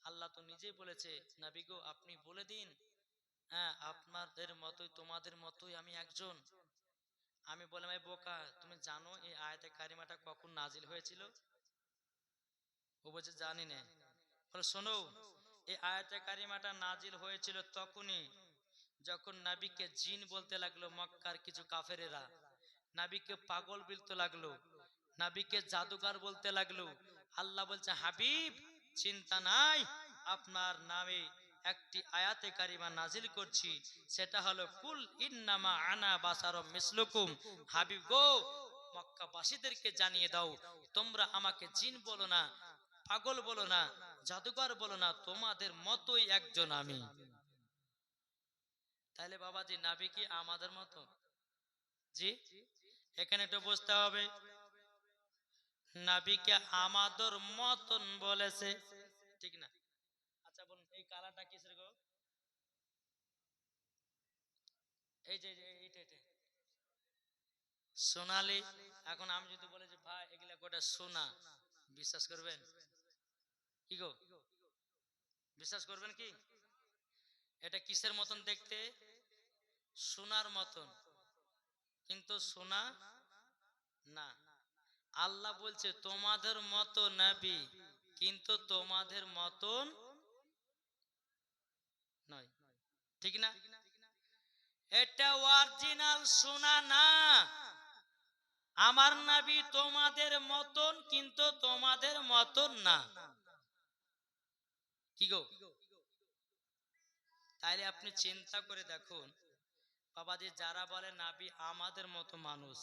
[SPEAKER 1] আল্লাহ তো নিজেই বলেছে, নবী গো আপনি বলে দিন, হ্যাঁ আপনাদের মতোই, তোমাদের মতোই আমি একজন। আমি বললাম, এই বোকা তুমি জানো এই আয়াতে কারিমাটা কখন নাজিল হয়েছিল? ও বলছে জানি না। বলে শোনো, এই আয়াতে কারিমাটা নাজিল হয়েছিল তখনই যখন নবীকে জিন বলতে লাগলো মক্কার কিছু কাফেরেরা, নবীকে পাগল বলতে লাগলো, নবীকে জাদুকর বলতে লাগলো। আল্লাহ বলছে হাবিব চিন্তা নাই, আপনার নামে একটি আয়াতে কারিমা নাজিল করছি, সেটা হলো কুল ইন্নামা আনা বাশারুম মিসলুকুম। হাবিব গো মক্কাবাসীদেরকে জানিয়ে দাও, তোমরা আমাকে জিন বলো না, পাগল বলো না, জাদুকর বলো না, তোমাদের মতোই একজন আমি। তাহলে বাবাজি নবী কি আমাদের মতো? জি, এখানে একটু বুঝতে হবে, নবীকে আমাদের মতন বলেছে, ঠিক না? আচ্ছা বলুন এই কালারটা কিসের গো? এই যে এইটা সোনালি। এখন আমি যদি বলে যে ভাই এগুলা গোটা সোনা, বিশ্বাস করবেন কি গো? বিশ্বাস করবেন কি? এটা কিসের মতন দেখতে? সোনার মতন, কিন্তু সোনা না। আল্লাহ বলছে তোমাদের মতো নবী, কিন্তু তোমাদের মতন নয়, ঠিক না? এটা অরিজিনাল সোনা না। আমার নবী তোমাদের মতন, কিন্তু তোমাদের মতন না। কি গো? তাইলে আপনি চিন্তা করে দেখুন বাবাজি, যারা বলে নবী আমাদের মতো মানুষ,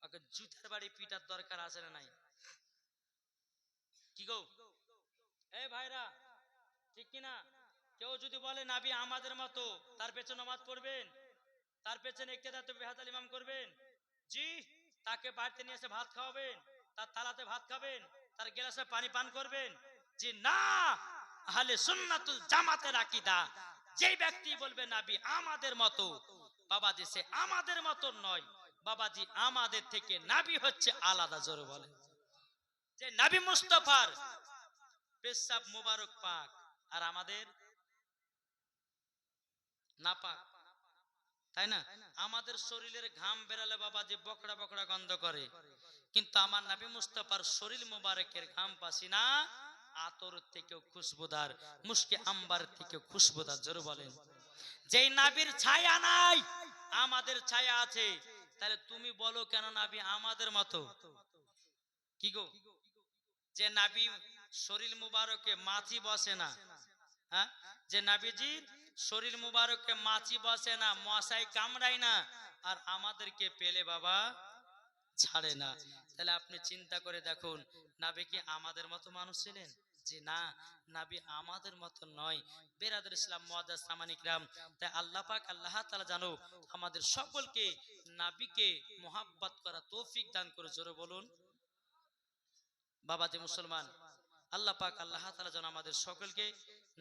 [SPEAKER 1] ওকে জুতার বাড়ি পিটার দরকার আছে না নাই? কি গো এই ভাইরা, ঠিক কিনা? কেউ যদি বলে নবী আমাদের মতো, তার পেছনে নামাজ পড়বেন, তার পেছনে ইক্তেদাতে বেহাতাল ইমাম করবেন, জি, তাকে বাড়িতে নিয়ে এসে ভাত খাওয়াবেন, তার থালাতে ভাত খাবেন, তার গ্লাসে পানি পান করবেন, জি না। আহলে সুন্নাতুল জামাতের আকীদা, যে ব্যক্তি বলবে নবী আমাদের মতো, বাবাজি সে আমাদের মতো নয়, বাবাজি আমাদের থেকে নবী হচ্ছে আলাদা। জোরে বলে যে নবী মুস্তাফার পেশাব মোবারক পাক, আর আমাদের না পাক, তাই না? আমাদের শরীরের ঘাম বেরালে বাবাজি বকড়া বকড়া গন্ধ করে, কিন্তু আমার নবী মুস্তাফার শরীর মোবারকের ঘাম পাসি না, আতর থেকেও খুশবুদার, মুশকে আম্বার থেকেও খুশবুদার। জোরে বলেন যেই নবীর ছায়া নাই, আমাদের ছায়া আছে, তাহলে তুমি বলো কেন নবী আমাদের মতো? কি গো? যে নবী শরীর মুবারকে মাছি বসে না, হ্যাঁ, যে নবীজির শরীর মুবারকে মাছি বসে না, মশাই কামড়ায় না, আর আমাদেরকে পেলে বাবা ছাড়ে না, তাহলে আপনি চিন্তা করে দেখুন নবী কি আমাদের মতো মানুষ ছিলেন? যে না, নবী আমাদের মতো নয়। বেরাদর ইসলাম মুআজ্জাজ সামানিক রাম, তাই আল্লাহ পাক আল্লাহ তাআলা জানো আমাদের সকলকে নবীকে মোহাব্বত করা তৌফিক দান করে। জোরে বলুন বাবাজি মুসলমান, আল্লাহ পাক আল্লাহ তাআলা যেন আমাদের সকলকে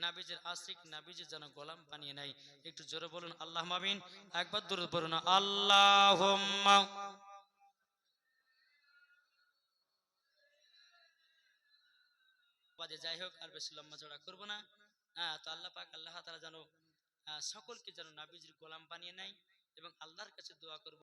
[SPEAKER 1] নবীজির আশিক, নবীজির যেন গোলাম বানিয়ে নেয়। একটু জোরে বলুন আল্লাহুম্মা আমিন। একবার দরুদ পড়ুন আল্লাহুম্মা। বাজে যাই হোক, আর বেশি লম্বা চড়া করব না। হ্যাঁ, তো আল্লাহ পাক আল্লাহ তাআলা যেন সকলকে যেন নবীজির গোলাম বানিয়ে নেয়, এবং আল্লাহর কাছে দোয়া করব